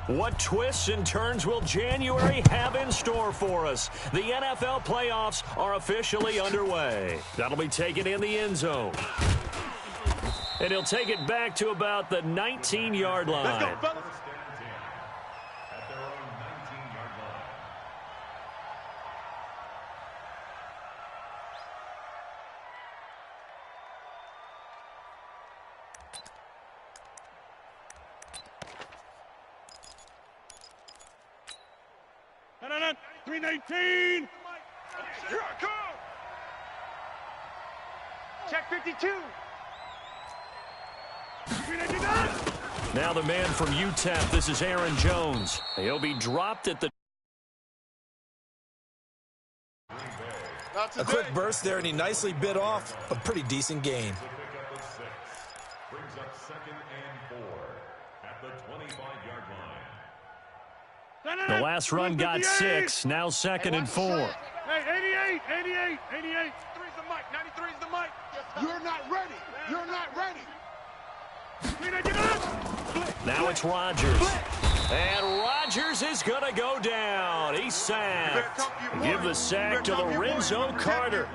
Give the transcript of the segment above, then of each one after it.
What twists and turns will January have in store for us? The NFL playoffs are officially underway. That'll be taken in the end zone. And he'll take it back to about the 19-yard line. Let's go, fellas. No. 319. Here I come. Check 52. 399. Now the man from UTEP, this is Aaron Jones. He'll be dropped at the... A quick burst there, and he nicely bit off a pretty decent gain. Brings up 2nd and 4 at the 25-yard line. The last run got 6, now 2nd and 4. Hey, 88. 3's the mic, 93's the mic. You're not ready. You're not ready. Now it's Rodgers. And Rodgers is going to go down. He's sacked. Give the sack to Lorenzo Carter.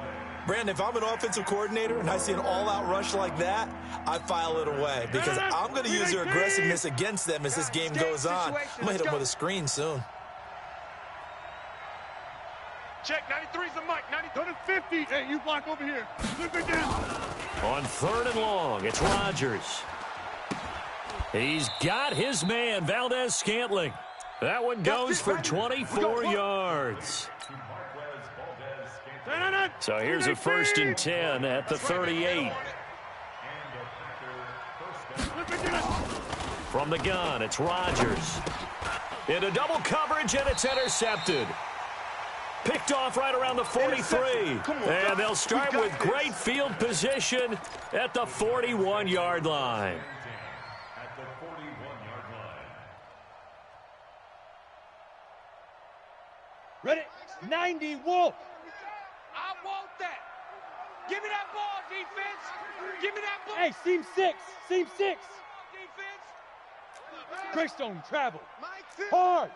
Brandon, if I'm an offensive coordinator and I see an all-out rush like that, I file it away because I'm going to use their aggressiveness against them as this game goes on. I'm going to hit them with a screen soon. Check, 93's the mic, 90. Go to 50. Hey, you block over here. Look it down. On 3rd and long, it's Rodgers. He's got his man, Valdez-Scantling. That one goes for 24 yards. So here's a 1st and 10 at the 38. From the gun, it's Rodgers. Into double coverage, and it's intercepted. Picked off right around the 43. And they'll start with great field position at the 41-yard line. Ready? 90, Wolf. I want that. Give me that ball, defense. Give me that ball. Hey, seam 6. Seam 6. Defense. Greystone, travel. Hard.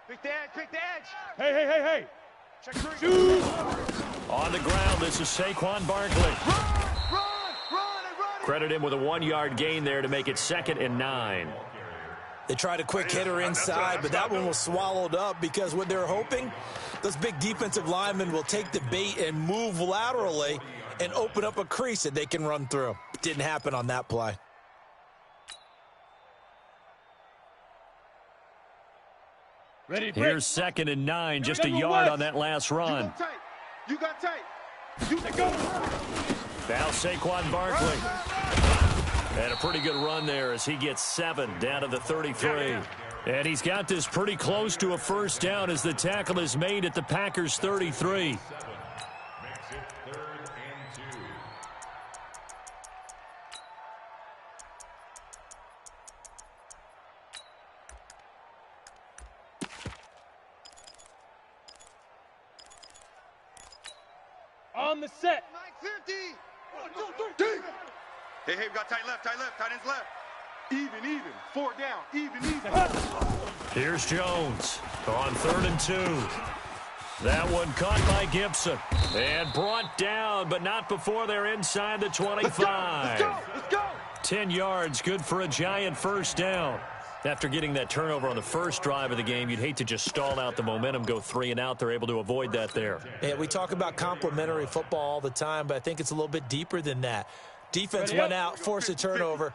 Pick the edge. Hey. Check 3. Shoot. On the ground, this is Saquon Barkley. Run. Credit him with a 1-yard gain there to make it 2nd and 9. They tried a quick hitter inside, but that one was swallowed up because what they're hoping, those big defensive linemen will take the bait and move laterally and open up a crease that they can run through. It didn't happen on that play. Ready, Here's 2nd and 9, just a yard on that last run. You got tight. You go. Now Saquon Barkley. And a pretty good run there as he gets 7 down to the 33. And he's got this pretty close to a 1st down as the tackle is made at the Packers' 33. On the set. 50. 1, 2, 3. Hey, we got tight left, tight ends left. Even. 4 down, even. Here's Jones on 3rd and 2. That one caught by Gibson and brought down, but not before they're inside the 25. Let's go. 10 yards, good for a giant 1st down. After getting that turnover on the first drive of the game, you'd hate to just stall out the momentum, go 3 and out. They're able to avoid that there. Yeah, we talk about complementary football all the time, but I think it's a little bit deeper than that. Defense went out, forced a turnover,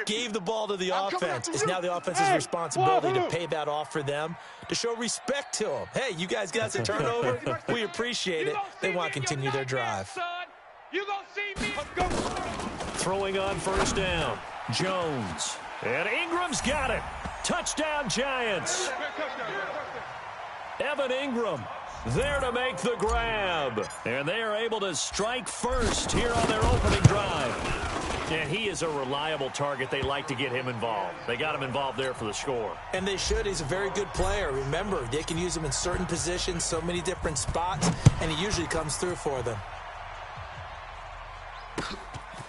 gave the ball to the offense. It's now the offense's responsibility to pay that off for them, to show respect to them. Hey, you guys got the turnover. We appreciate it. They want to continue their drive. You gonna see me? Let's go. Throwing on 1st down, Jones. And Ingram's got it. Touchdown, Giants. Evan Ingram there to make the grab. And they are able to strike first here on their opening drive. And he is a reliable target. They like to get him involved. They got him involved there for the score. And they should. He's a very good player. Remember, they can use him in certain positions, so many different spots, and he usually comes through for them.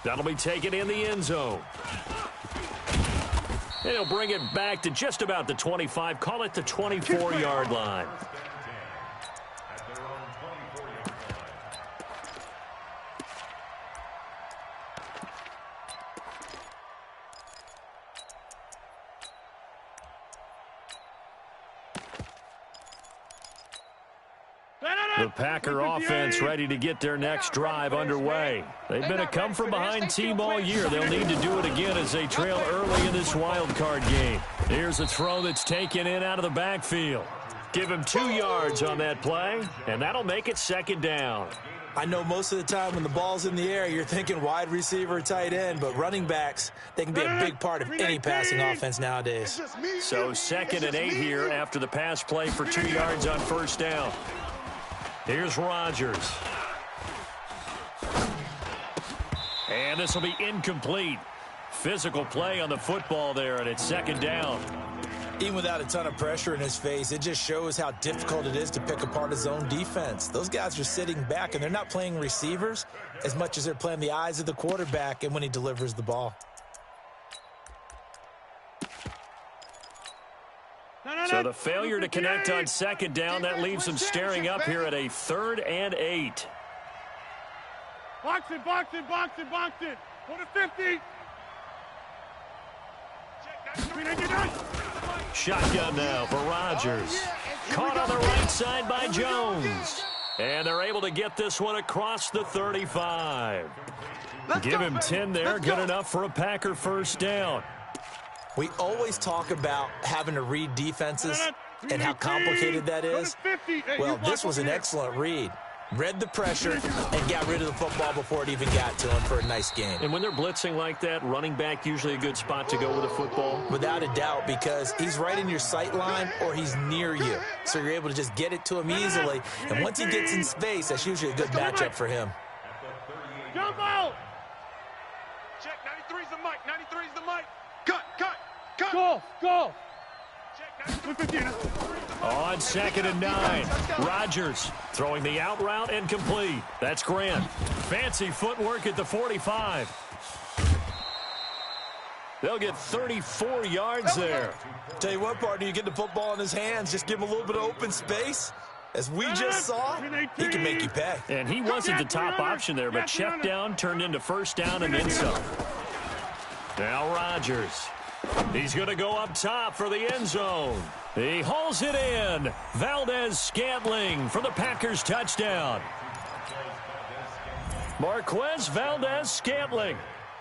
That'll be taken in the end zone. And he'll bring it back to just about the 25. Call it the 24-yard line. The Packer offense ready to get their next drive underway. They've been a come-from-behind team all year. They'll need to do it again as they trail early in this wild card game. Here's a throw that's taken in out of the backfield. Give him 2 yards on that play, and that'll make it second down. I know most of the time when the ball's in the air, you're thinking wide receiver, tight end, but running backs, they can be a big part of any passing offense nowadays. So 2nd and 8 here after the pass play for 2 yards on first down. Here's Rodgers. And this will be incomplete. Physical play on the football there, and it's second down. Even without a ton of pressure in his face, it just shows how difficult it is to pick apart his own defense. Those guys are sitting back, and they're not playing receivers as much as they're playing the eyes of the quarterback and when he delivers the ball. So the failure to connect on second down, that leaves them staring up here at a 3rd and 8. Box it. For the 50. Shotgun now for Rodgers. Caught on the right side by Jones. And they're able to get this one across the 35. Give him 10 there, good enough for a Packer first down. We always talk about having to read defenses and how complicated that is. Well, this was an excellent read. Read the pressure and got rid of the football before it even got to him for a nice gain. And when they're blitzing like that, running back usually a good spot to go with a football? Without a doubt, because he's right in your sight line or he's near you. So you're able to just get it to him easily. And once he gets in space, that's usually a good matchup for him. Jump out! Check, 93's the mic, 93's the mic. Cut. Go! On 2nd and 9, Rodgers throwing the out route and complete. That's Grant. Fancy footwork at the 45. They'll get 34 yards there. Tell you what, partner, you get the football in his hands, just give him a little bit of open space. As we just saw, he can make you pay. And he wasn't the top option there, but check down turned into first down and then some. Now Rodgers. He's going to go up top for the end zone. He hauls it in. Valdez-Scantling for the Packers touchdown. Marquez Valdez-Scantling,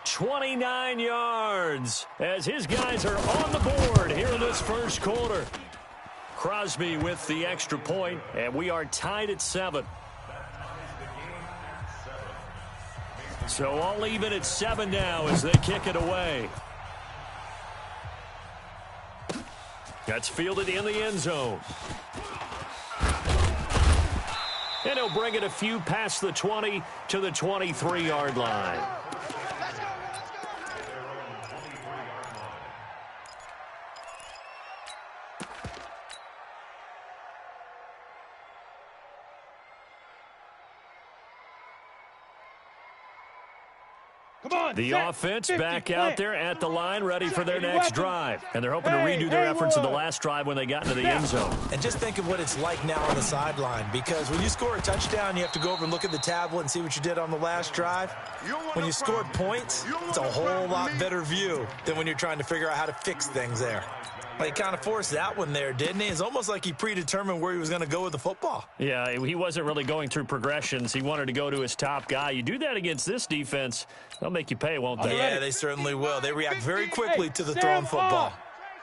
29 yards, as his guys are on the board here in this first quarter. Crosby with the extra point, and we are tied at 7. So all even at 7 now as they kick it away. That's fielded in the end zone. And he'll bring it a few past the 20 to the 23-yard line. The offense back out there at the line, ready for their next drive. And they're hoping to redo their efforts in the last drive when they got into the end zone. And just think of what it's like now on the sideline, because when you score a touchdown, you have to go over and look at the tablet and see what you did on the last drive. When you scored points, it's a whole lot better view than when you're trying to figure out how to fix things there. He kind of forced that one there, didn't he? It's almost like he predetermined where he was going to go with the football. Yeah, he wasn't really going through progressions. He wanted to go to his top guy. You do that against this defense, they'll make you pay, won't they? Yeah, they certainly will. They react very quickly to the thrown football.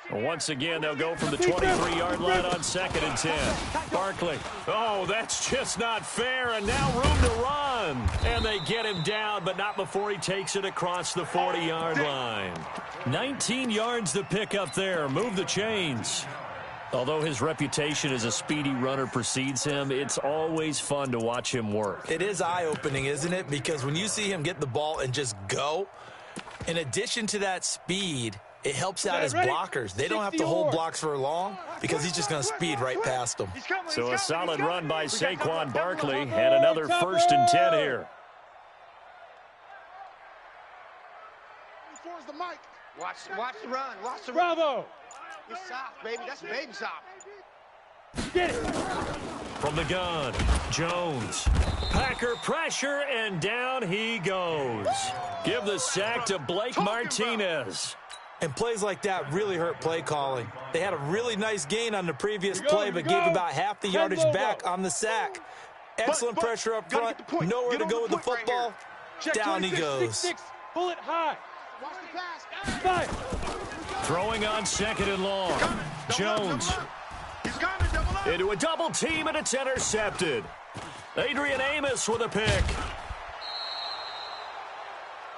Once again, they'll go from the 23-yard line on 2nd and 10. Barkley. Oh, that's just not fair, and now room to run. And they get him down, but not before he takes it across the 40-yard line. 19 yards to pick up there. Move the chains. Although his reputation as a speedy runner precedes him, it's always fun to watch him work. It is eye-opening, isn't it? Because when you see him get the ball and just go, in addition to that speed, it helps out his blockers. They don't have to hold blocks for long because he's just going to speed right past them. So a solid run by Saquon Barkley and another 1st and 10 here. 24's the mic. Watch the run. Watch the run. Bravo. It's soft, baby. That's baby soft. Get it. From the gun, Jones. Packer pressure, and down he goes. Give the sack to Blake Martinez. And plays like that really hurt play calling. They had a really nice gain on the previous play, but gave about half the yardage back on the sack. Excellent pressure up front. Nowhere to go with the football. Down he goes. Pull it high. Watch the pass. Five. Throwing on 2nd and long. Jones He's got to double up. into a double team, and it's intercepted. Adrian Amos with a pick.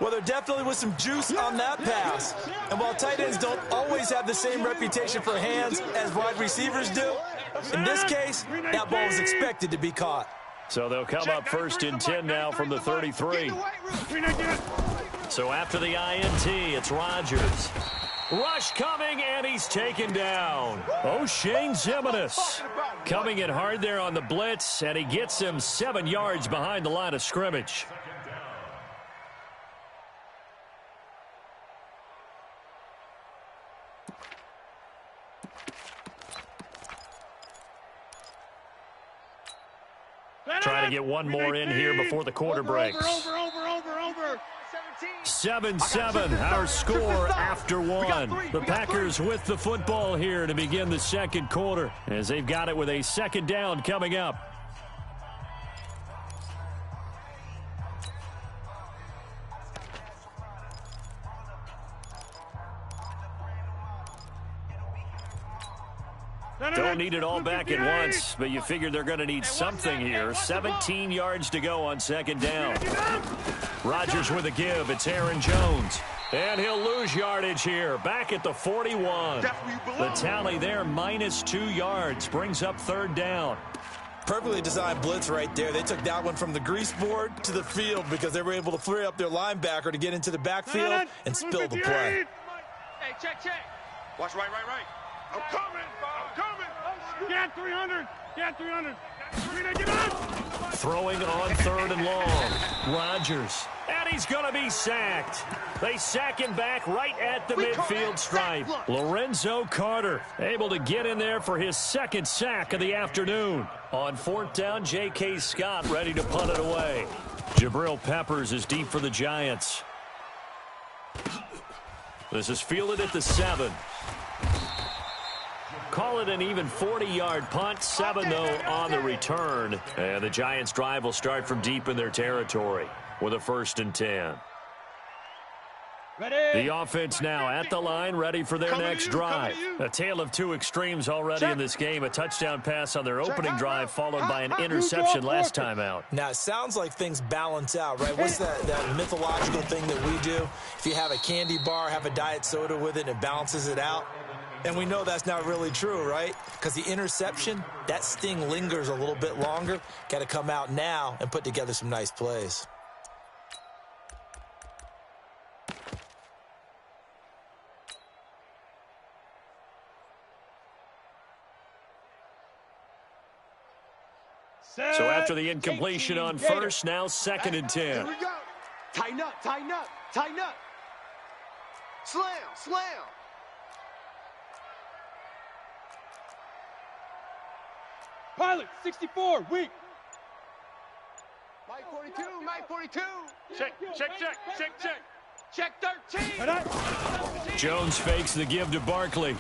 Well, there definitely was some juice on that pass. And while tight ends don't always have the same reputation for hands as wide receivers do, in this case, that ball was expected to be caught. So they'll come up 1st and 10 now from the 33. So after the INT, it's Rodgers. Rush coming, and he's taken down. O'Shane Ximines coming in hard there on the blitz, and he gets him 7 yards behind the line of scrimmage. Trying to get one more in here before the quarter breaks. Over. 7-7, our score after one. The Packers with the football here to begin the second quarter, as they've got it with a 2nd down coming up. Don't need it all back at once, but you figure they're going to need something here. 17 yards to go on 2nd down. Rodgers with a give. It's Aaron Jones. And he'll lose yardage here. Back at the 41. The tally there, -2 yards. Brings up 3rd down. Perfectly designed blitz right there. They took that one from the grease board to the field because they were able to free up their linebacker to get into the backfield and spill the play. Hey, check. Watch right. I'm coming. Get 300. Get 300. Get up. Throwing on 3rd and long. Rodgers. And he's going to be sacked. They sack him back right at the midfield stripe. Lorenzo Carter able to get in there for his 2nd sack of the afternoon. On 4th down, J.K. Scott ready to punt it away. Jabril Peppers is deep for the Giants. This is fielded at the 7. Call it an even 40-yard punt. 7, though, on the return. And the Giants' drive will start from deep in their territory with a 1st and 10. Ready. The offense now at the line, ready for their next drive. A tale of 2 extremes already in this game. A touchdown pass on their opening drive, followed by an interception last time out. Now, it sounds like things balance out, right? What's that mythological thing that we do? If you have a candy bar, have a diet soda with it, and it balances it out. And we know that's not really true, right? Because the interception, that sting lingers a little bit longer. Got to come out now and put together some nice plays. So after the incompletion on 1st, now 2nd and 10. Here we go. Tighten up. Slam. Pilot 64. Weak. Mike 42. Check. Check 13. Jones fakes the give to Barkley.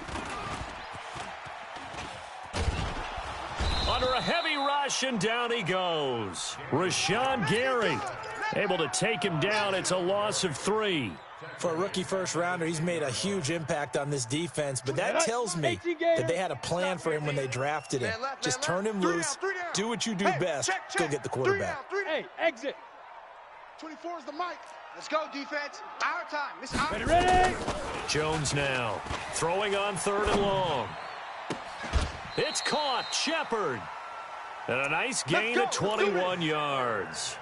Under a heavy rush, and down he goes. Rashawn Gary able to take him down. It's a loss of 3. For a rookie first-rounder, he's made a huge impact on this defense, but that tells me that they had a plan for him when they drafted him. Just turn him loose, do what you do best, go get the quarterback. Hey, exit. 24's the mic. Let's go, defense. Our time. This is our time. Ready. Jones now throwing on 3rd and long. It's caught. Shepard. And a nice gain of 21 yards.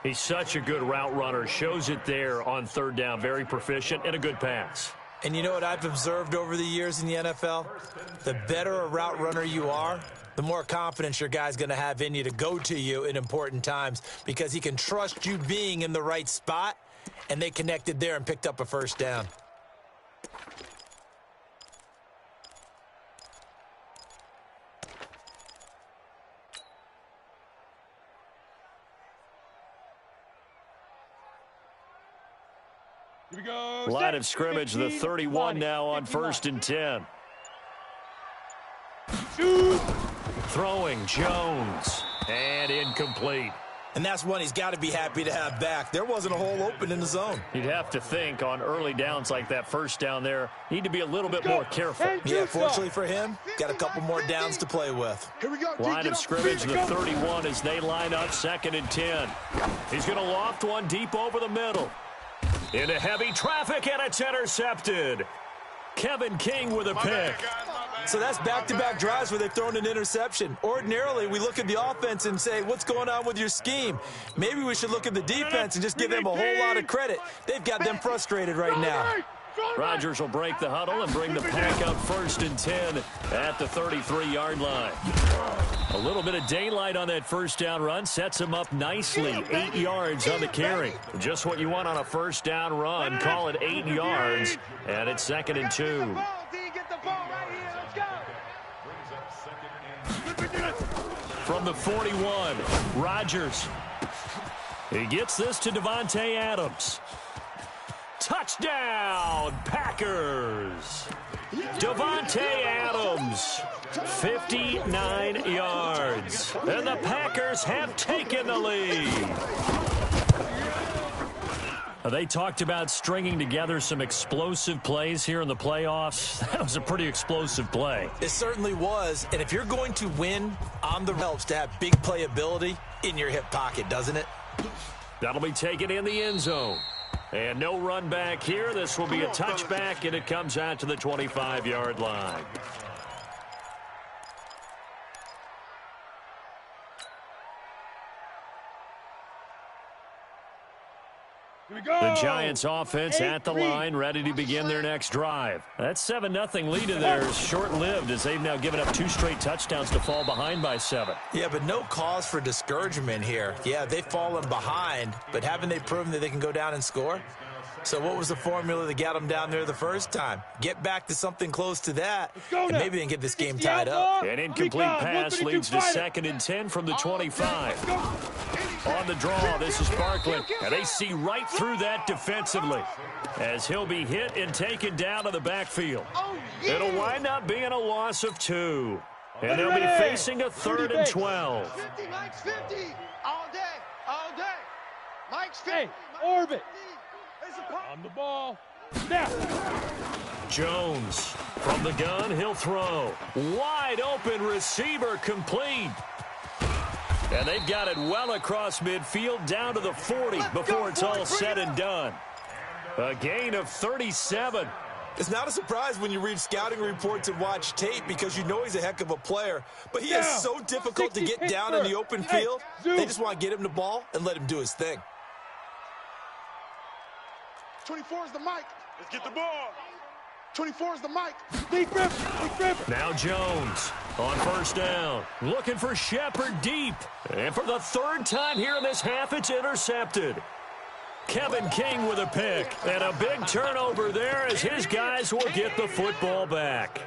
He's such a good route runner. Shows it there on 3rd down. Very proficient and a good pass. And you know what I've observed over the years in the NFL? The better a route runner you are, the more confidence your guy's going to have in you to go to you in important times because he can trust you being in the right spot, and they connected there and picked up a first down. Here we go. Line of scrimmage, the 31 now on 1st and 10. Shoot. Throwing Jones, and incomplete. And that's one he's got to be happy to have back. There wasn't a hole open in the zone. You'd have to think on early downs like that first down there, need to be a little bit more careful. Yeah, fortunately for him, got a couple more downs to play with. Here we go. Line of scrimmage, the 31 as they line up 2nd and 10. He's going to loft one deep over the middle. Into heavy traffic, and it's intercepted. Kevin King with a pick. So that's back-to-back drives where they've thrown an interception. Ordinarily, we look at the offense and say, what's going on with your scheme? Maybe we should look at the defense and just give them a whole lot of credit. They've got them frustrated right now. Rodgers will break the huddle and bring the pack up 1st and 10 at the 33-yard line. A little bit of daylight on that first down run sets him up nicely. 8 yards on the carry. Just what you want on a first down run. Call it 8 yards, and it's 2nd and 2. From the 41, Rodgers. He gets this to Davante Adams. Touchdown, Packers. Davante Adams, 59 yards. And the Packers have taken the lead. They talked about stringing together some explosive plays here in the playoffs. That was a pretty explosive play. It certainly was. And if you're going to win on the helps to have big playability in your hip pocket, doesn't it? That'll be taken in the end zone. And no run back here. This will be a touchback, and it comes out to the 25-yard line. Here we go. The Giants offense at the line, ready to begin their next drive. That 7-0 lead of theirs is short-lived as they've now given up 2 straight touchdowns to fall behind by 7. Yeah, but no cause for discouragement here. Yeah, they've fallen behind, but haven't they proven that they can go down and score? So what was the formula that got them down there the first time? Get back to something close to that, and maybe they can get this game tied up. An incomplete pass leads to 2nd and 10 from the 25. On the draw, this is Barkley, and they see right through that defensively as he'll be hit and taken down to the backfield. It'll wind up being a loss of 2, and they'll be facing a 3rd and 12. 50, Mike's 50. All day, all day. Mike's 50. Hey, orbit. On the ball. Now. Jones from the gun, he'll throw. Wide open receiver complete. And they've got it well across midfield down to the 40 before it's all said and done. A gain of 37. It's not a surprise when you read scouting reports and watch tape because you know he's a heck of a player. But he is so difficult to get down in the open field. They just want to get him the ball and let him do his thing. 24 is the mic. Let's get the ball. 24 is the mic. Deep grip. Now Jones on first down. Looking for Shepard deep. And for the 3rd time here in this half, it's intercepted. Kevin King with a pick. And a big turnover there as his guys will get the football back.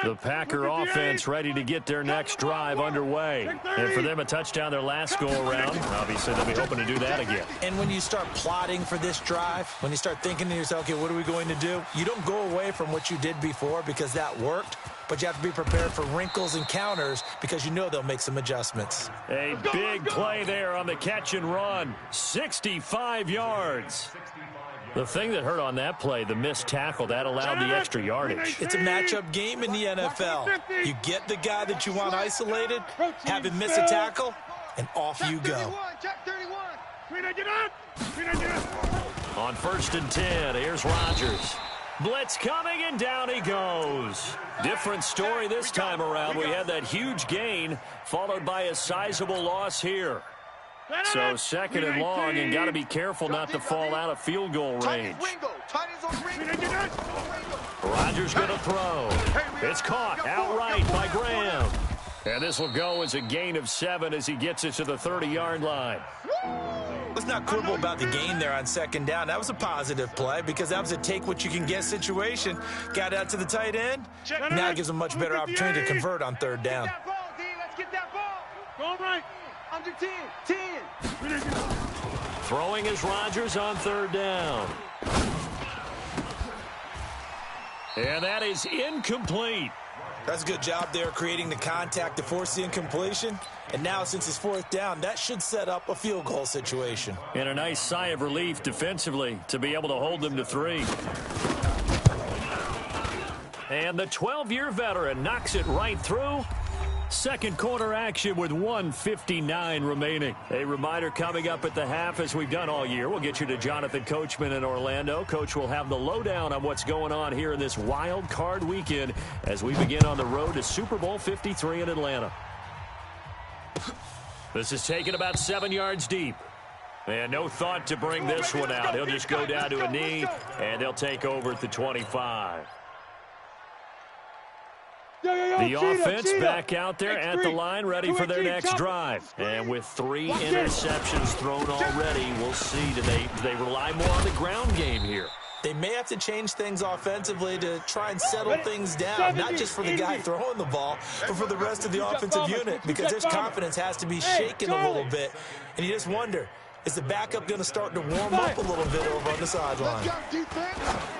The Packer offense ready to get their next drive underway. And for them, a touchdown their last go-around. Obviously, they'll be hoping to do that again. And when you start plotting for this drive, when you start thinking to yourself, okay, what are we going to do? You don't go away from what you did before because that worked, but you have to be prepared for wrinkles and counters because you know they'll make some adjustments. A big play there on the catch and run. 65 yards. The thing that hurt on that play, the missed tackle, that allowed the extra yardage. It's a matchup game in the NFL. You get the guy that you want isolated, have him miss a tackle, and off you go. Check 31. On 1st and 10, here's Rodgers. Blitz coming, and down he goes. Different story this time around. We had that huge gain, followed by a sizable loss here. So 2nd and long, and got to be careful not to fall out of field goal range. Rodgers going to throw. It's caught outright by Graham. And this will go as a gain of 7 as he gets it to the 30-yard line. Let's not quibble about the gain there on second down. That was a positive play because that was a take-what-you-can-get situation. Got out to the tight end. Now it gives him a much better opportunity to convert on third down. Let's get that ball. Go right. Under 10. 10. Throwing is Rodgers on third down. And that is incomplete. That's a good job there creating the contact to force the incompletion. And now, since it's fourth down, that should set up a field goal situation. And a nice sigh of relief defensively to be able to hold them to 3. And the 12-year veteran knocks it right through. Second quarter action with 1:59 remaining. A reminder coming up at the half, as we've done all year. We'll get you to Jonathan Coachman in Orlando. Coach will have the lowdown on what's going on here in this wild card weekend as we begin on the road to Super Bowl 53 in Atlanta. This is taken about 7 yards deep. And no thought to bring this one out. He'll just go down to a knee, and they'll take over at the 25. The offense back out there at the line, ready for their next drive. And with 3 interceptions thrown already, we'll see. Do they rely more on the ground game here? They may have to change things offensively to try and settle things down, not just for the guy throwing the ball, but for the rest of the offensive unit, because his confidence has to be shaken a little bit. And you just wonder, is the backup going to start to warm up a little bit over on the sideline?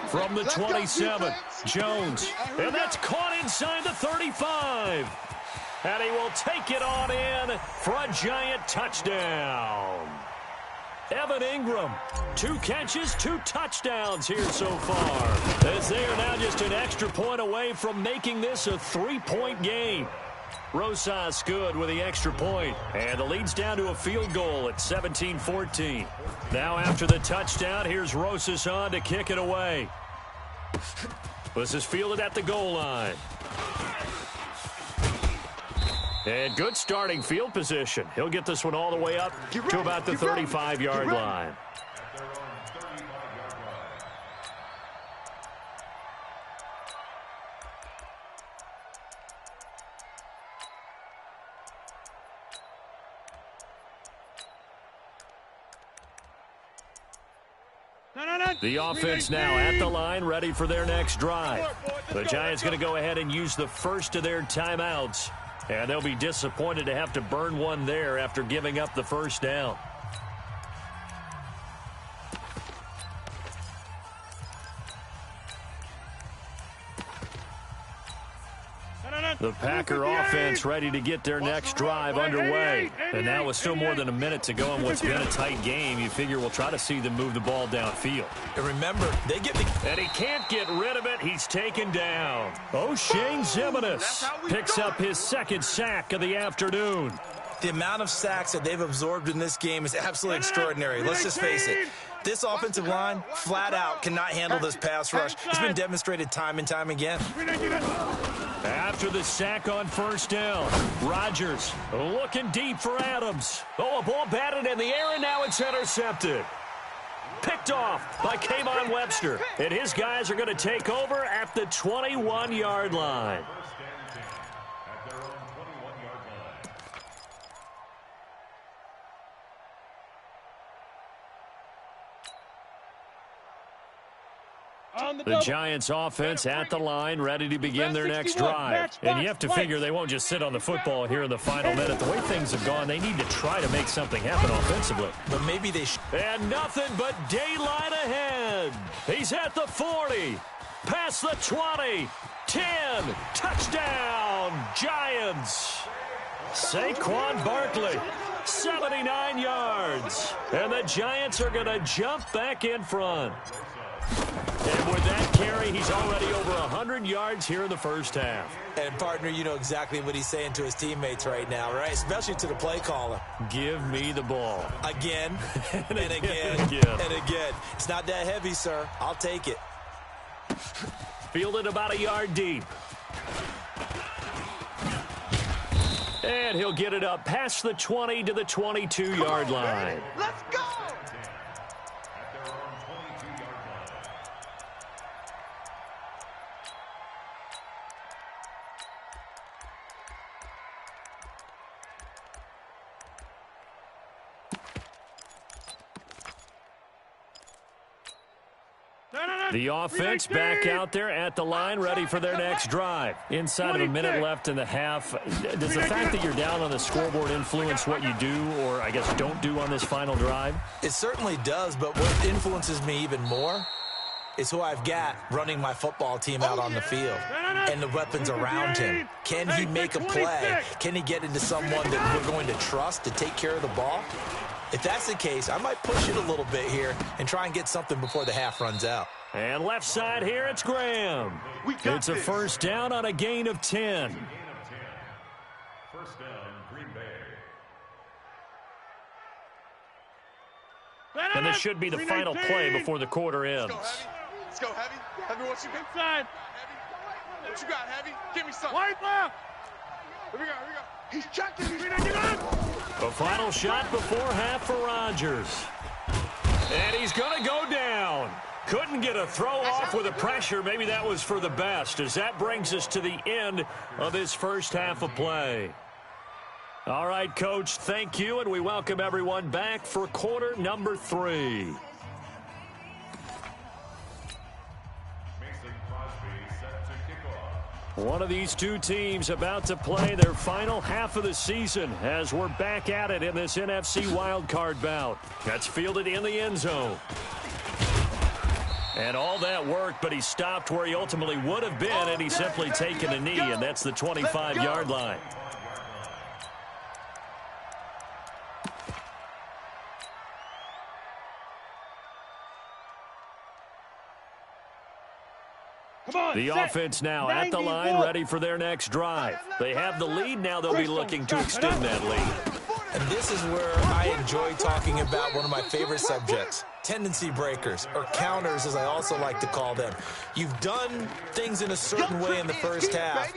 From the 27, Jones. And that's caught inside the 35. And he will take it on in for a giant touchdown. Evan Ingram, 2 catches, 2 touchdowns here so far, as they are now just an extra point away from making this a 3-point game. Rosas good with the extra point, and the lead's down to a field goal at 17-14. Now after the touchdown, here's Rosas on to kick it away. This is fielded at the goal line. And good starting field position. He'll get this one all the way up to about the 35-yard line. The offense now at the line, ready for their next drive. The Giants going to go ahead and use the first of their timeouts. And they'll be disappointed to have to burn one there after giving up the first down. The Packer offense ready to get their next drive underway. And now with still more than a minute to go in what's been a tight game, you figure we'll try to see them move the ball downfield. And remember, they get the... And he can't get rid of it. He's taken down. O'Shane Ximines picks up his second sack of the afternoon. The amount of sacks that they've absorbed in this game is absolutely extraordinary. Let's just face it. This offensive line, flat out, cannot handle this pass rush. It's been demonstrated time and time again. After the sack on first down, Rodgers looking deep for Adams. Oh, a ball batted in the air, and now it's intercepted. Picked off by Kayvon Webster. And his guys are going to take over at the 21-yard line. The Giants offense at the line, ready to begin their next drive. And you have to figure they won't just sit on the football here in the final minute. The way things have gone, they need to try to make something happen offensively. But maybe they And nothing but daylight ahead. He's at the 40, past the 20, 10, touchdown, Giants. Saquon Barkley, 79 yards. And the Giants are going to jump back in front. And with that carry, he's already over 100 yards here in the first half. And, partner, you know exactly what he's saying to his teammates right now, right? Especially to the play caller. Give me the ball. Again, and again, and again. It's not that heavy, sir. I'll take it. Fielded about a yard deep. And he'll get it up past the 20 to the 22-yard line. Let's go! The offense back out there at the line, ready for their next drive. Inside of a minute left in the half, does the fact that you're down on the scoreboard influence what you do or, I guess, don't do on this final drive? It certainly does, but what influences me even more is who I've got running my football team out on the field and the weapons around him. Can he make a play? Can he get into someone that we're going to trust to take care of the ball? If that's the case, I might push it a little bit here and try and get something before the half runs out. And left side here, it's Graham. It's a first down on a gain of 10. First down, Green Bay. And this should be the final play before the quarter ends. Let's go, Heavy. Heavy, what you got? Inside. Heavy. What you got, Heavy? Give me something. Wide left. Here we go, here we go. He's checking. The final shot before half for Rodgers. And he's going to go down. Couldn't get a throw off with the pressure. Maybe that was for the best, as that brings us to the end of this first half of play. All right, Coach, thank you, and we welcome everyone back for quarter number 3. One of these two teams about to play their final half of the season as we're back at it in this NFC wildcard bout. That's fielded in the end zone. And all that worked, but he stopped where he ultimately would have been, and he's simply taken a knee, and that's the 25-yard line. The offense now at the line, ready for their next drive. They have the lead. Now they'll be looking to extend that lead. And this is where I enjoy talking about one of my favorite subjects, tendency breakers, or counters as I also like to call them. You've done things in a certain way in the first half,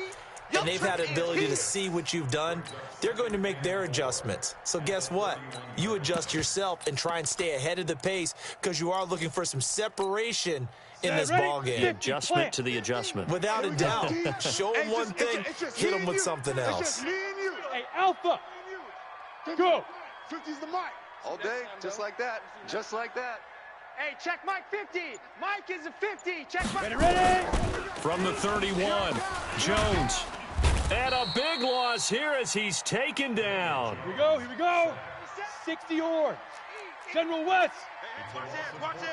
and they've had the ability to see what you've done. They're going to make their adjustments. So guess what? You adjust yourself and try and stay ahead of the pace because you are looking for some separation in this ballgame. The adjustment to the adjustment. Without a doubt. Show them one thing, hit them with something else. Hey, Alpha. Go. 50's the mic. All day, just like that. Just like that. Hey, check Mike 50. Mike is a 50. Check Mike. Ready? From the 31, Jones. And a big loss here as he's taken down. Here we go. Here we go. 60 yards. General West. Watch it. Watch it.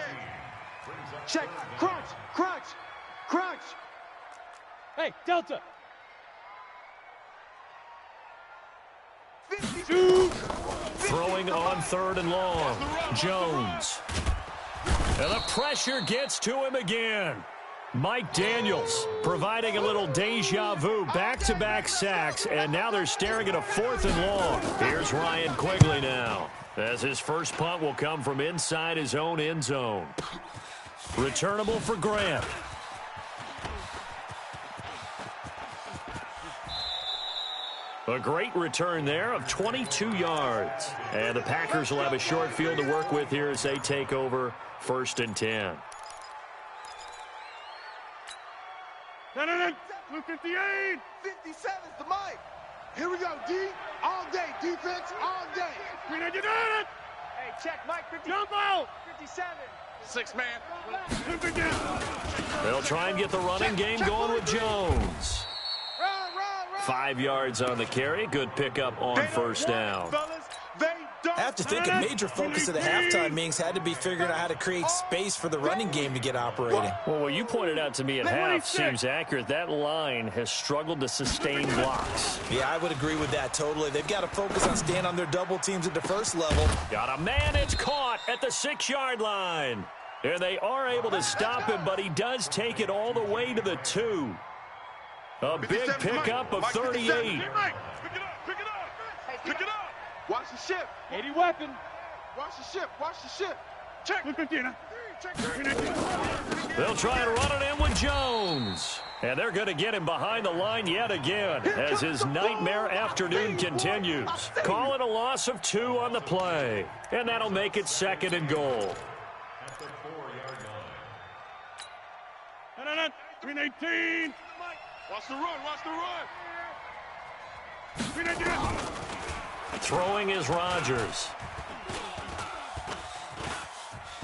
Check. Crunch. Crunch. Crunch. Hey, Delta. 52. Throwing on 3rd and long. Jones. And the pressure gets to him again. Mike Daniels providing a little deja vu, back-to-back sacks, and now they're staring at a 4th and long. Here's Ryan Quigley now, as his first punt will come from inside his own end zone. Returnable for Grant. A great return there of 22 yards. And the Packers will have a short field to work with here as they take over 1st and 10. 58. 57's the mic. Here we go, D. All day. Defense, all day. Hey, check Mike 50. Jump out. 57. 6 man. They'll try and get the running game going with Jones. 5 yards on the carry. Good pickup on 1st down. I have to think a major focus of the halftime meetings had to be figuring out how to create space for the running game to get operating. Well, what you pointed out to me at half seems accurate. That line has struggled to sustain blocks. Yeah, I would agree with that totally. They've got to focus on staying on their double teams at the first level. Got a man, it's caught at the 6-yard line. And they are able to stop him, but he does take it all the way to the 2. A big pickup of 38. Pick it up. Pick it up. Pick it up. Watch the ship. 80 weapon. Watch the ship. Watch the ship. Check. They'll try and run it in with Jones. And they're going to get him behind the line yet again as his nightmare afternoon continues. Call it a loss of 2 on the play. And that'll make it 2nd and goal. At the 4-yard line. 318. Watch the run. Watch the run. Throwing is Rodgers.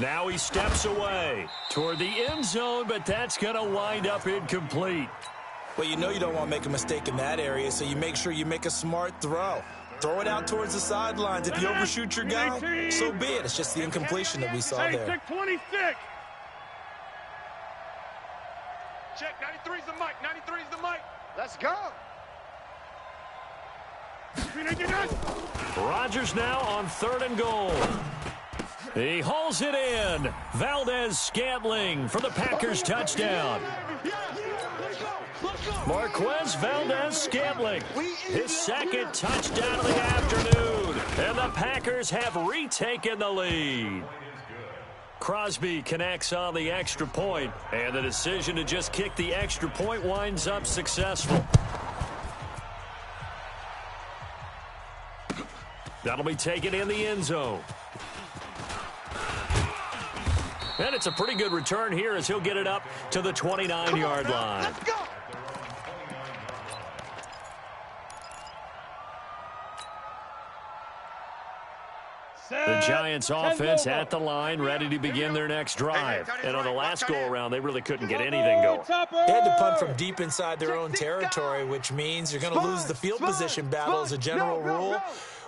Now he steps away toward the end zone, but that's going to wind up incomplete. Well, you know you don't want to make a mistake in that area, so you make sure you make a smart throw. Throw it out towards the sidelines. If you overshoot your guy, so be it. It's just the incompletion that we saw there. 26. Check, 93's the mic, 93's the mic. Let's go. Rodgers now on 3rd and goal. He hauls it in. Valdez-Scantling for the Packers touchdown. Marquez Valdez-Scantling, his 2nd touchdown of the afternoon. And the Packers have retaken the lead. Crosby connects on the extra point, and the decision to just kick the extra point winds up successful. That'll be taken in the end zone. And it's a pretty good return here as he'll get it up to the 29-yard line. Let's go. The Giants offense at the line, ready to begin their next drive. And on the last go-around, they really couldn't get anything going. They had to punt from deep inside their own territory, which means you're going to lose the field position battle as a general rule.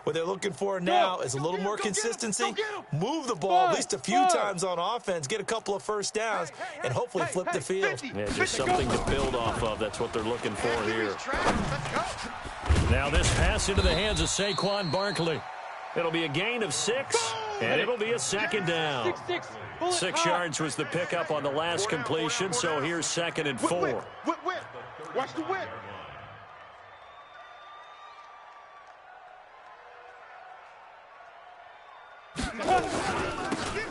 What they're looking for now is a little more consistency, move the ball at least a few times on offense, get a couple of first downs, and hopefully flip the field. Yeah, just something to build off of. That's what they're looking for here. Now this pass into the hands of Saquon Barkley. It'll be a gain of 6, and it'll be a 2nd down. 6 yards was the pickup on the last completion, so here's 2nd and 4. Whip. Watch the whip.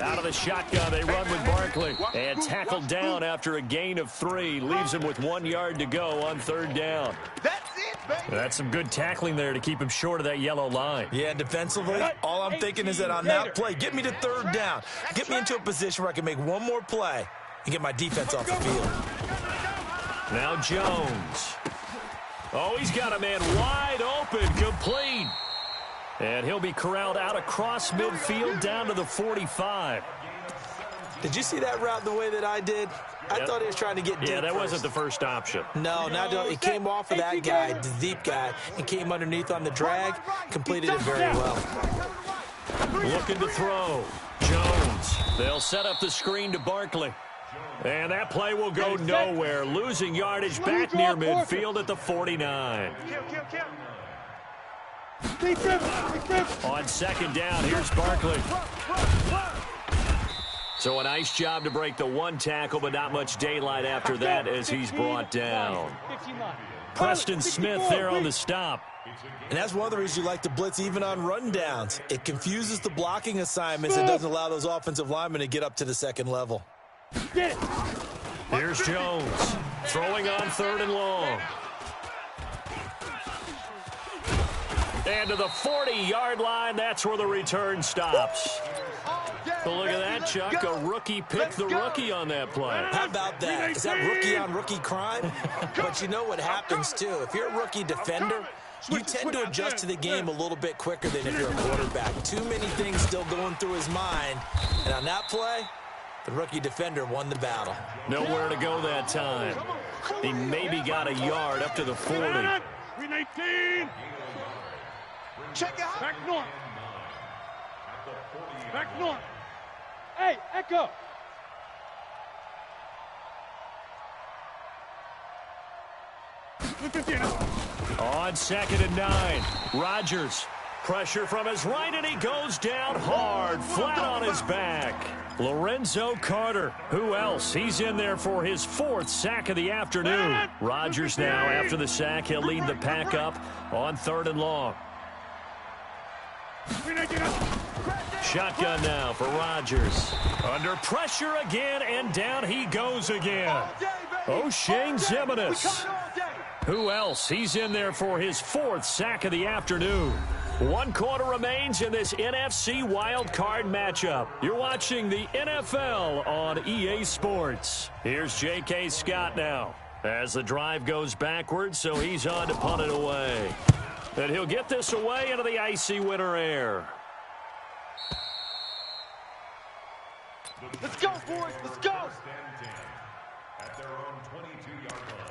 Out of the shotgun, they run with Barkley. And tackled down after a gain of 3. Leaves him with 1 yard to go on 3rd down. That's it, baby. That's some good tackling there to keep him short of that yellow line. Yeah, defensively, all I'm thinking is that on that play, get me to 3rd down. Get me into a position where I can make one more play and get my defense off the field. Now Jones. Oh, he's got a man wide open, complete. And he'll be corralled out across midfield down to the 45. Did you see that route the way that I did? I thought he was trying to get deep. Yeah, that wasn't the first option. No, he came off of that guy, the deep guy, and came underneath on the drag, completed it very well. Looking to throw. Jones. They'll set up the screen to Barkley. And that play will go nowhere. Losing yardage back near midfield at the 49. Kill. On 2nd down, here's Barkley. So a nice job to break the 1 tackle, but not much daylight after that as he's brought down. Preston Smith there on the stop. And that's one of the reasons you like to blitz even on rundowns. It confuses the blocking assignments and doesn't allow those offensive linemen to get up to the 2nd level. Here's Jones throwing on 3rd and long. And to the 40-yard line, that's where the return stops. But look at that, Chuck. A rookie picked the rookie on that play. How about that? Is that rookie-on-rookie crime? But you know what happens, too. If you're a rookie defender, you tend to adjust to the game a little bit quicker than if you're a quarterback. Too many things still going through his mind. And on that play, the rookie defender won the battle. Nowhere to go that time. He maybe got a yard up to the 40. 319. Check out. Back north. Hey, Echo. On 2nd and 9, Rodgers. Pressure from his right, and he goes down hard, flat on his back. Lorenzo Carter. Who else? He's in there for his 4th sack of the afternoon. Rodgers now, after the sack, he'll lead the pack up on 3rd and long. Shotgun now for Rodgers. Under pressure again, and down he goes again. O'Shane Ximines. Who else? He's in there for his 4th sack of the afternoon. 1 quarter remains in this NFC Wild Card matchup. You're watching the NFL on EA Sports. Here's J.K. Scott now as the drive goes backwards, so he's on to punt it away. And he'll get this away into the icy winter air. Let's go, boys. Let's go. First and 10 at their own 22-yard line.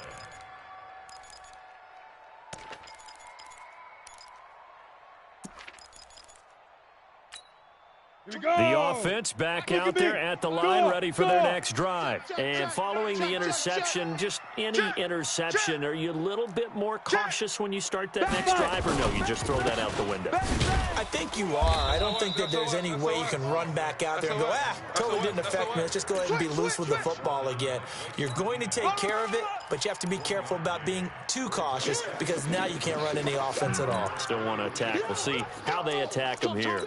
The offense back out there at the line, ready for their next drive. And following the interception, just any interception, are you a little bit more cautious when you start that next drive, or no, you just throw that out the window? I think you are. I don't think that there's any way you can run back out there and go, totally didn't affect me. Let's just go ahead and be loose with the football again. You're going to take care of it, but you have to be careful about being too cautious because now you can't run any offense at all. Still want to attack. We'll see how they attack them here.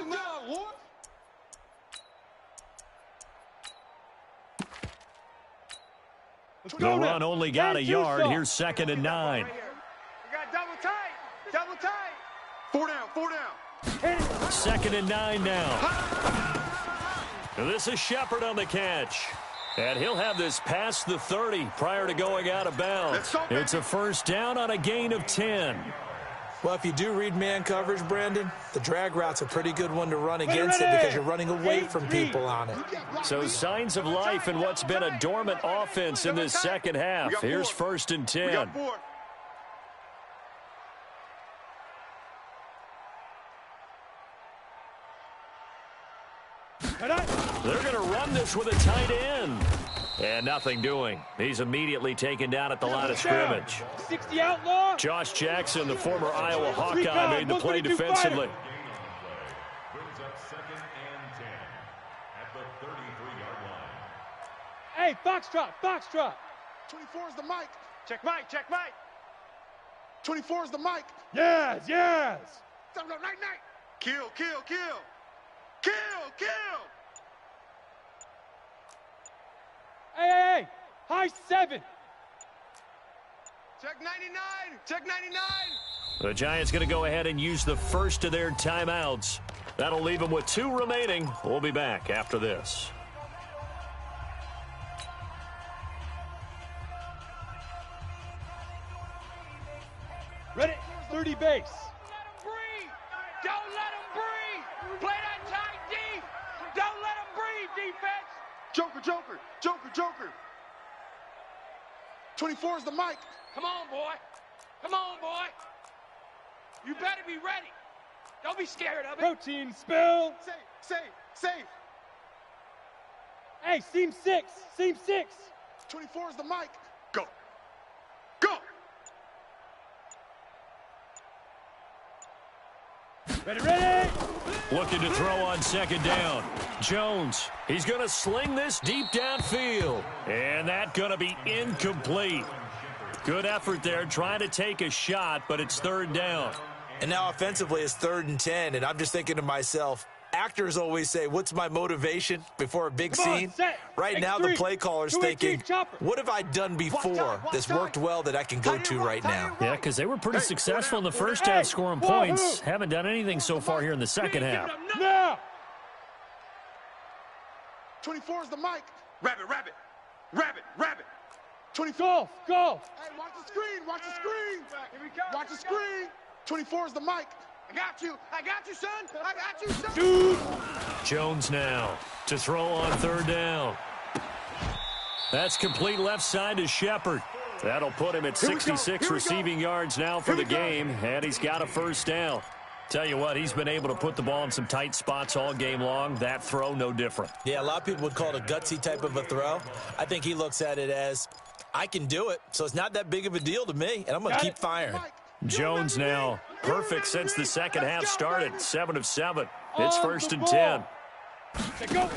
The run only got a yard. Here's 2nd and 9. You got double tight. Double tight. 4 down, 4 down. 2nd and 9 now. This is Shepard on the catch. And he'll have this past the 30 prior to going out of bounds. It's a first down on a gain of 10. Well, if you do read man coverage, Brandon, the drag route's a pretty good one to run against it because you're running away from people on it. So signs of life in what's been a dormant offense in this second half. Here's 1st and 10. They're going to run this with a tight end. And nothing doing. He's immediately taken down at the line of scrimmage. 60 outlaw. Josh Jackson, the former Iowa Hawkeye, made the play defensively. Brings up 2nd and 10 at the 33-yard line. Hey, Foxtrot, Foxtrot. 24 is the mic. Check Mike, check Mike. 24 is the mic. Yes, yes. Night. Kill, kill, kill. Kill, kill. Hey, high 7. Check 99. Check 99. The Giants going to go ahead and use the first of their timeouts. That'll leave them with 2 remaining. We'll be back after this. Ready, 30 base. Don't let him breathe. Play that tight deep. Don't let him breathe, defense. Joker. 24 is the mic. Come on, boy. Come on, boy. You better be ready. Don't be scared of it. Protein spill. Safe. Hey, seam 6. 24 is the mic. Go. Ready. Looking to throw on 2nd down. Jones, he's going to sling this deep downfield. And that's going to be incomplete. Good effort there trying to take a shot, but it's 3rd down. And now offensively it's 3rd and 10, and I'm just thinking to myself, actors always say, what's my motivation before a big scene? Right now the play caller's thinking, what have I done before that's worked well that I can go to right now? Yeah, because they were pretty successful in the first half scoring points. Haven't done anything so far here in the second half. Now. 24 is the mic. Rabbit. 24. Golf. Hey, watch the screen. Here we go. Watch the screen. 24 is the mic. I got you, son. Dude. Jones now to throw on 3rd down. That's complete left side to Shepard. That'll put him at 66 receiving yards now for the game, and he's got a first down. Tell you what, he's been able to put the ball in some tight spots all game long. That throw, no different. Yeah, a lot of people would call it a gutsy type of a throw. I think he looks at it as, I can do it, so it's not that big of a deal to me, and I'm going to keep firing. Jones now, perfect since the second half started, 7 of 7. It's 1st and 10. Go.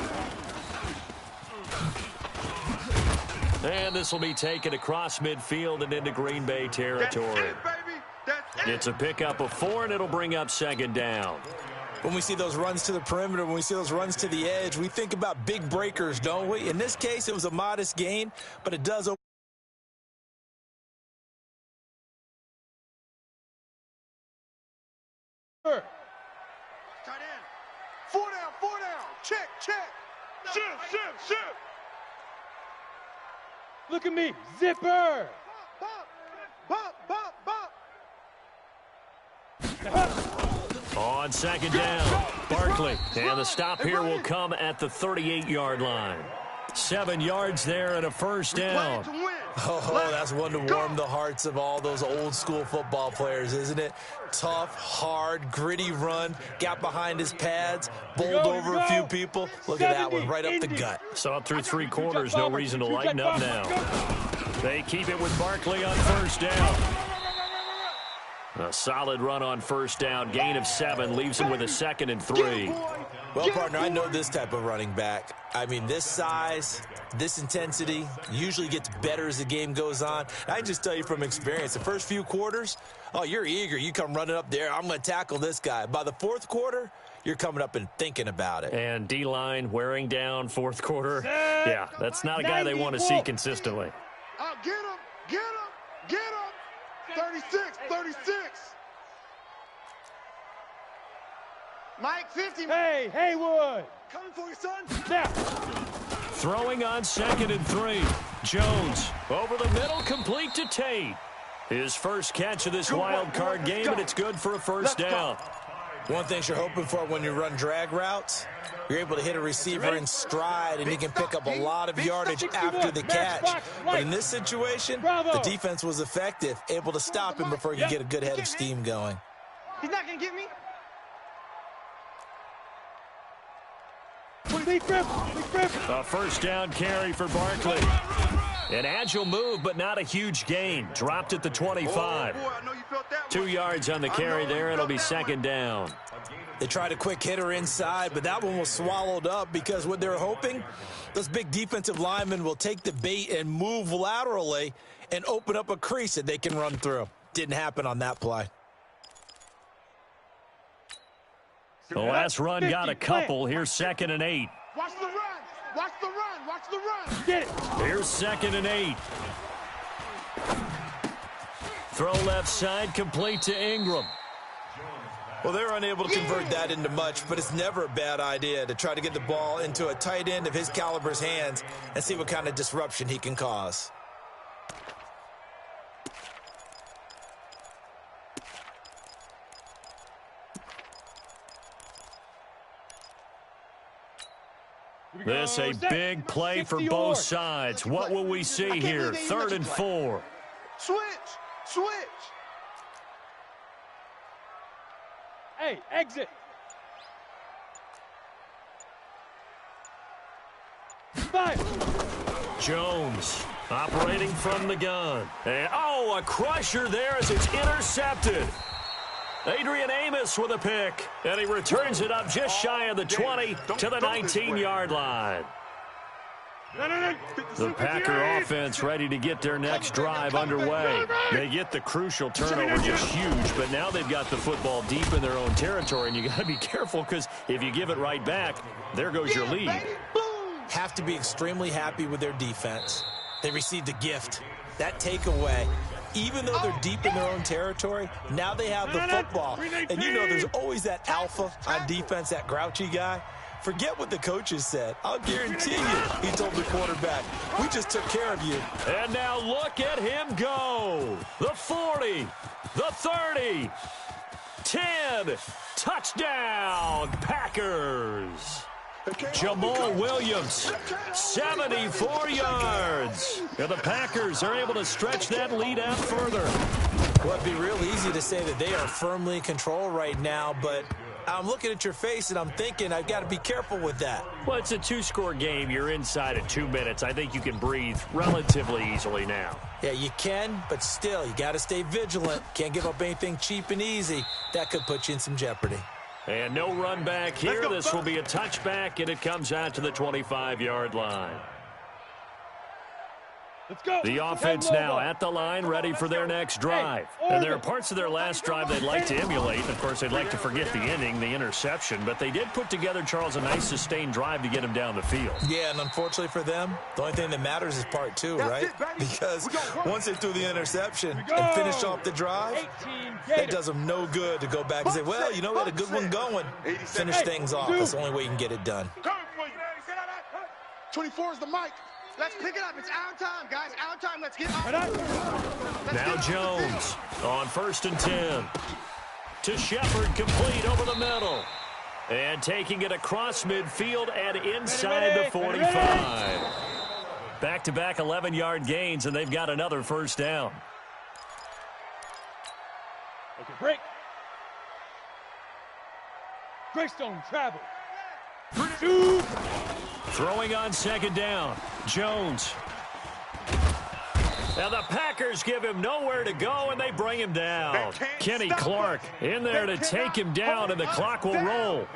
And this will be taken across midfield and into Green Bay territory. It's a pickup of 4, and it'll bring up 2nd down. When we see those runs to the perimeter, when we see those runs to the edge, we think about big breakers, don't we? In this case, it was a modest gain, but it does open. Tight end. 4 down. Check. Ship. Look at me. Zipper. Bump. On on second down. Barkley, and the stop here will come at the 38-yard line. 7 yards there and a first down. Oh, that's one to warm the hearts of all those old-school football players, isn't it? Tough, hard, gritty run, got behind his pads, bowled over a few people. Look at that one, right up the gut. Saw it through 3 quarters, no reason to lighten up now. They keep it with Barkley on first down. A solid run on first down, gain of 7, leaves him with a 2nd and 3. Well, partner, I know this type of running back. I mean, this size, this intensity usually gets better as the game goes on. I can just tell you from experience, the first few quarters, oh, you're eager. You come running up there, I'm going to tackle this guy. By the 4th quarter, you're coming up and thinking about it. And D-line wearing down 4th quarter. Yeah, that's not a guy they want to see consistently. Get him, get him, get him. 36, 36. Mike, 50. Hey, Haywood. Coming for you, son. Now. Throwing on 2nd and 3. Jones over the middle, complete to Tate. His first catch of this wild card game, and it's good for a first down. One thing you're hoping for when you run drag routes, you're able to hit a receiver in stride, and he can pick up a lot of yardage after the catch. But in this situation, the defense was effective, able to stop him before he could get a good head of steam going. He's not going to get me. A first down carry for Barkley. An agile move, but not a huge gain. Dropped at the 25. 2 yards on the carry there. It'll be 2nd down. They tried a quick hitter inside, but that one was swallowed up because what they're hoping, those big defensive linemen will take the bait and move laterally and open up a crease that they can run through. Didn't happen on that play. The last run got a couple. Here's 2nd and 8. Watch the run. Watch the run. Watch the run. Get it. Here's 2nd and 8. Throw left side, complete to Ingram. Well, they're unable to convert that into much, but it's never a bad idea to try to get the ball into a tight end of his caliber's hands and see what kind of disruption he can cause. This a big play for both sides. What will we see here? 3rd and 4. Switch. Switch. Hey, exit. Five. Jones operating from the gun. And, a crusher there as it's intercepted. Adrian Amos with a pick, and he returns it up just shy of the 20 to the 19-yard line. The Packer offense ready to get their next drive underway. They get the crucial turnover, just huge, but now they've got the football deep in their own territory, and you got to be careful because if you give it right back, there goes your lead. Have to be extremely happy with their defense. They received a gift. That takeaway, even though they're deep in their own territory, now they have the football. And you know there's always that alpha on defense, that grouchy guy. Forget what the coaches said. I'll guarantee you, he told the quarterback, we just took care of you. And now look at him go. The 40, the 30, 10, touchdown, Packers. Jamal Williams, 74 yards. And the Packers are able to stretch that lead out further. Well, it'd be real easy to say that they are firmly in control right now, but I'm looking at your face and I'm thinking I've got to be careful with that. Well, it's a 2-score game. You're inside at 2 minutes. I think you can breathe relatively easily now. Yeah, you can, but still, you got to stay vigilant. Can't give up anything cheap and easy. That could put you in some jeopardy. And no run back here. This will be a touchback, and it comes out to the 25-yard line. Let's go. The offense now at the line, ready for their next drive. And there are parts of their last drive they'd like to emulate. Of course, they'd like to forget the ending, the interception. But they did put together, Charles, a nice sustained drive to get him down the field. Yeah, and unfortunately for them, the only thing that matters is part 2, right? Because once they threw the interception and finished off the drive, it does them no good to go back and say, well, you know, we had a good one going. Finish things off. That's the only way you can get it done. 24 is the mic. Let's pick it up. It's our time, guys. Our time. Let's get off. Now Jones on 1st and 10. to Shepard, complete over the middle. And taking it across midfield and inside the 45. Back-to-back 11-yard gains, and they've got another first down. Okay, break. Greystone travel. 2. Throwing on second down. Jones. Now the Packers give him nowhere to go, and they bring him down. Kenny Clark in there to take him down, and the clock will roll.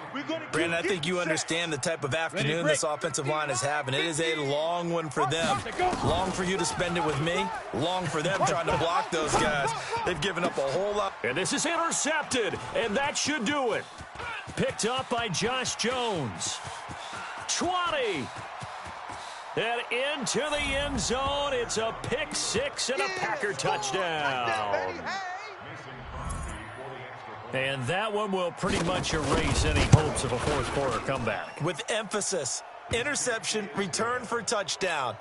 Brandon, I think you understand the type of afternoon this offensive line is having. It is a long one for them. Long for you to spend it with me. Long for them trying to block those guys. They've given up a whole lot. And this is intercepted, and that should do it. Picked up by Josh Jones. 20. And into the end zone. It's a pick six and a Packer touchdown. And that one will pretty much erase any hopes of a fourth quarter comeback. With emphasis, interception, return for touchdown.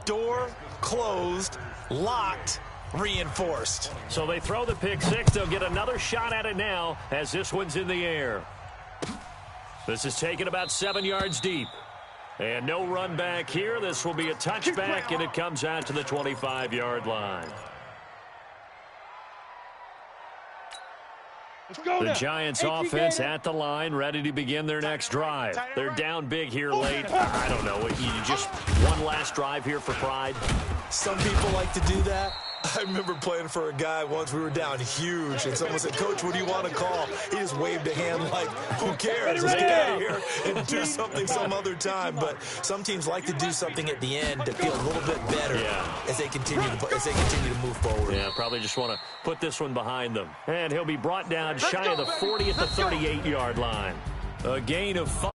Door closed, locked, reinforced. So they throw the pick six. They'll get another shot at it now as this one's in the air. This is taken about 7 yards deep. And no run back here. This will be a touchback, and it comes out to the 25-yard line. The Giants offense at the line, ready to begin their next drive. They're down big here late. I don't know. You just one last drive here for pride? Some people like to do that. I remember playing for a guy once. We were down huge, and someone said, "Coach, what do you want to call?" He just waved a hand like, "Who cares? Let's get out of here and do something some other time." But some teams like to do something at the end to feel a little bit better as they continue to move forward. Yeah, probably just want to put this one behind them. And he'll be brought down shy of the 40 at the 38-yard line. A gain of 5.